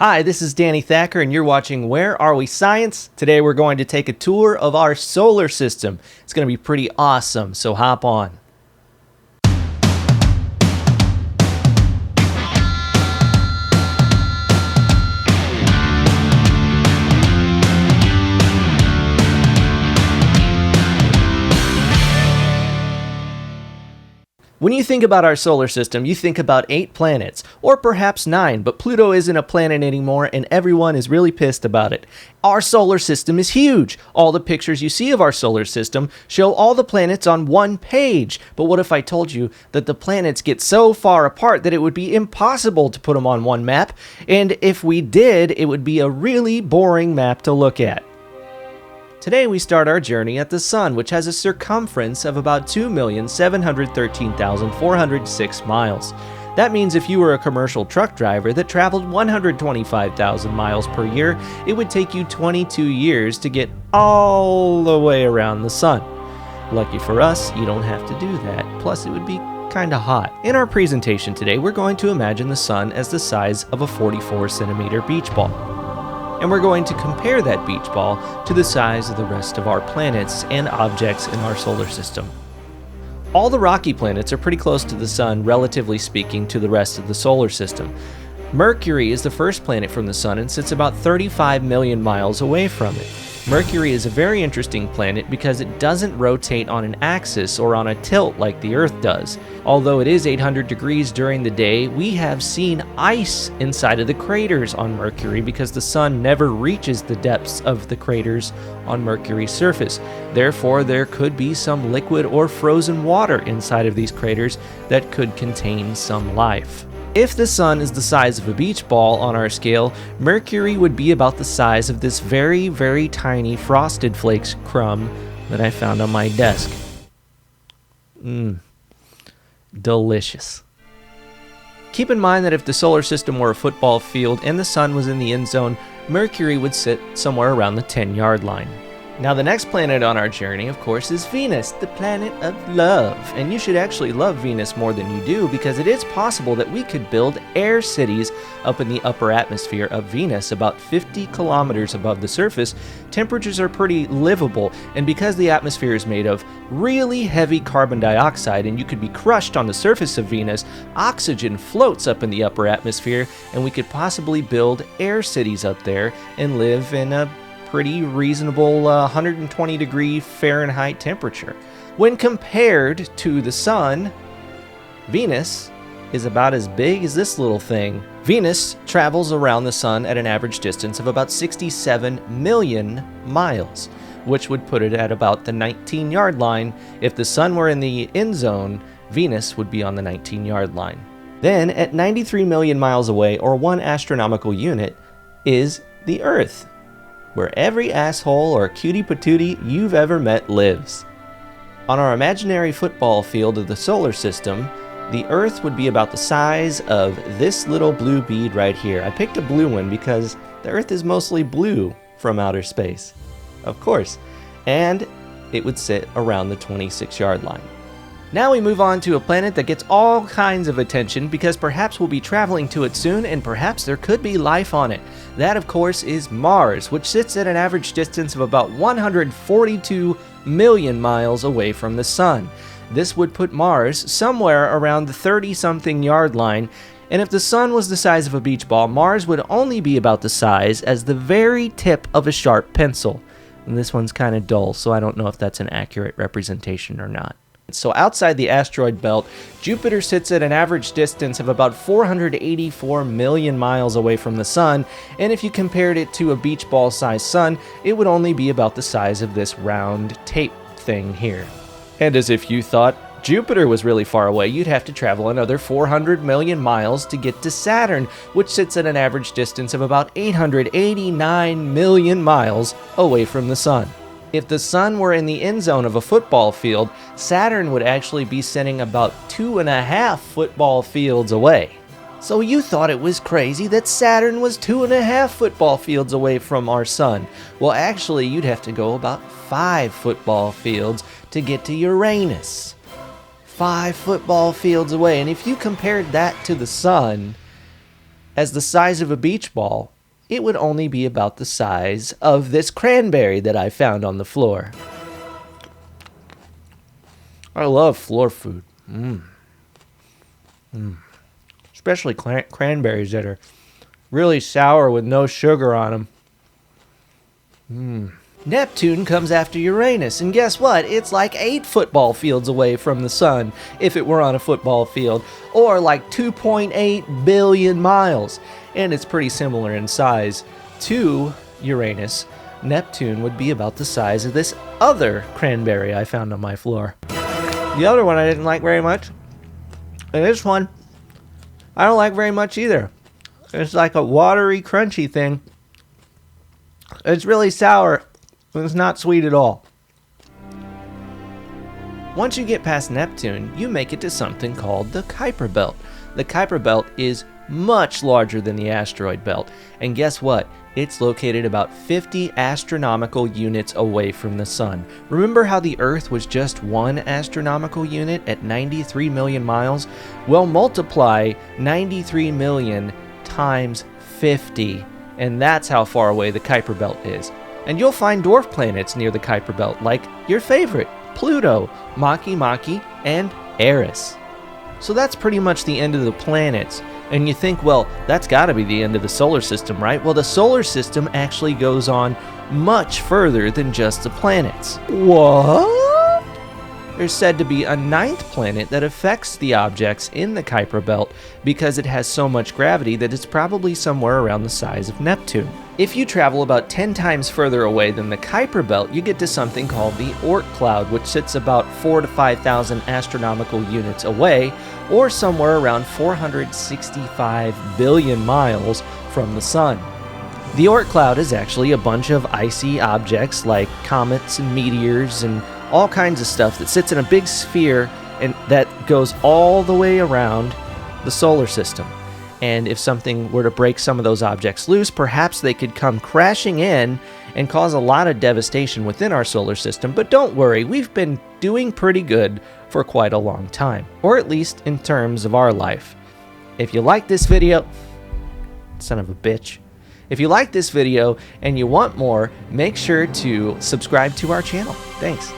Hi, this is Danny Thacker, and you're watching Where Are We Science? Today we're going to take a tour of our solar system. It's going to be pretty awesome, so hop on. When you think about our solar system, you think about 8 planets, or perhaps 9, but Pluto isn't a planet anymore and everyone is really pissed about it. Our solar system is huge. All the pictures you see of our solar system show all the planets on one page. But what if I told you that the planets get so far apart that it would be impossible to put them on one map, and if we did, it would be a really boring map to look at? Today we start our journey at the Sun, which has a circumference of about 2,713,406 miles. That means if you were a commercial truck driver that traveled 125,000 miles per year, it would take you 22 years to get all the way around the Sun. Lucky for us, you don't have to do that, plus it would be kinda hot. In our presentation today, we're going to imagine the Sun as the size of a 44-centimeter beach ball. And we're going to compare that beach ball to the size of the rest of our planets and objects in our solar system. All the rocky planets are pretty close to the Sun, relatively speaking, to the rest of the solar system. Mercury is the first planet from the Sun and sits about 35 million miles away from it. Mercury is a very interesting planet because it doesn't rotate on an axis or on a tilt like the Earth does. Although it is 800 degrees during the day, we have seen ice inside of the craters on Mercury because the Sun never reaches the depths of the craters on Mercury's surface. Therefore, there could be some liquid or frozen water inside of these craters that could contain some life. If the Sun is the size of a beach ball on our scale, Mercury would be about the size of this very, very tiny Frosted Flakes crumb that I found on my desk. Delicious. Keep in mind that if the solar system were a football field and the Sun was in the end zone, Mercury would sit somewhere around the 10-yard line. Now the next planet on our journey, of course, is Venus, the planet of love. And you should actually love Venus more than you do, because it is possible that we could build air cities up in the upper atmosphere of Venus, about 50 kilometers above the surface. Temperatures are pretty livable, and because the atmosphere is made of really heavy carbon dioxide and you could be crushed on the surface of Venus, oxygen floats up in the upper atmosphere, and we could possibly build air cities up there and live in a pretty reasonable 120 degree Fahrenheit temperature. When compared to the Sun, Venus is about as big as this little thing. Venus travels around the Sun at an average distance of about 67 million miles, which would put it at about the 19-yard line. If the Sun were in the end zone, Venus would be on the 19-yard line. Then, at 93 million miles away, or 1 astronomical unit, is the Earth, where every asshole or cutie patootie you've ever met lives. On our imaginary football field of the solar system, the Earth would be about the size of this little blue bead right here. I picked a blue one because the Earth is mostly blue from outer space, of course, and it would sit around the 26-yard line. Now we move on to a planet that gets all kinds of attention because perhaps we'll be traveling to it soon and perhaps there could be life on it. That, of course, is Mars, which sits at an average distance of about 142 million miles away from the Sun. This would put Mars somewhere around the 30-something yard line, and if the Sun was the size of a beach ball, Mars would only be about the size as the very tip of a sharp pencil. And this one's kind of dull, so I don't know if that's an accurate representation or not. So outside the asteroid belt, Jupiter sits at an average distance of about 484 million miles away from the Sun, and if you compared it to a beach ball sized Sun, it would only be about the size of this round tape thing here. And as if you thought Jupiter was really far away, you'd have to travel another 400 million miles to get to Saturn, which sits at an average distance of about 889 million miles away from the Sun. If the Sun were in the end zone of a football field, Saturn would actually be sitting about 2.5 football fields away. So you thought it was crazy that Saturn was 2.5 football fields away from our Sun. Well, actually, you'd have to go about 5 football fields to get to Uranus. 5 football fields away, and if you compared that to the Sun, As the size of a beach ball, it would only be about the size of this cranberry that I found on the floor. I love floor food. Especially cranberries that are really sour with no sugar on them. Neptune comes after Uranus, and guess what? It's like 8 football fields away from the sun if it were on a football field, or like 2.8 billion miles. And it's pretty similar in size to Uranus. Neptune would be about the size of this other cranberry I found on my floor. The other one I didn't like very much, and this one I don't like very much either. It's like a watery, crunchy thing. It's really sour. It's not sweet at all. Once you get past Neptune, you make it to something called the Kuiper Belt. The Kuiper Belt is much larger than the asteroid belt. And guess what? It's located about 50 astronomical units away from the sun. Remember how the Earth was just 1 astronomical unit at 93 million miles? Well, multiply 93 million times 50, and that's how far away the Kuiper Belt is. And you'll find dwarf planets near the Kuiper Belt, like your favorite, Pluto, Makemake, and Eris. So that's pretty much the end of the planets. And you think, well, that's got to be the end of the solar system, right? Well, the solar system actually goes on much further than just the planets. What? There's said to be a 9th planet that affects the objects in the Kuiper Belt because it has so much gravity that it's probably somewhere around the size of Neptune. If you travel about 10 times further away than the Kuiper Belt, you get to something called the Oort cloud, which sits about 4,000 to 5,000 astronomical units away, or somewhere around 465 billion miles from the sun. The Oort cloud is actually a bunch of icy objects like comets and meteors and all kinds of stuff that sits in a big sphere and that goes all the way around the solar system. And if something were to break some of those objects loose, perhaps they could come crashing in and cause a lot of devastation within our solar system. But don't worry, we've been doing pretty good for quite a long time, or at least in terms of our life. If you like this video, son of a bitch. If you like this video and you want more, make sure to subscribe to our channel. Thanks.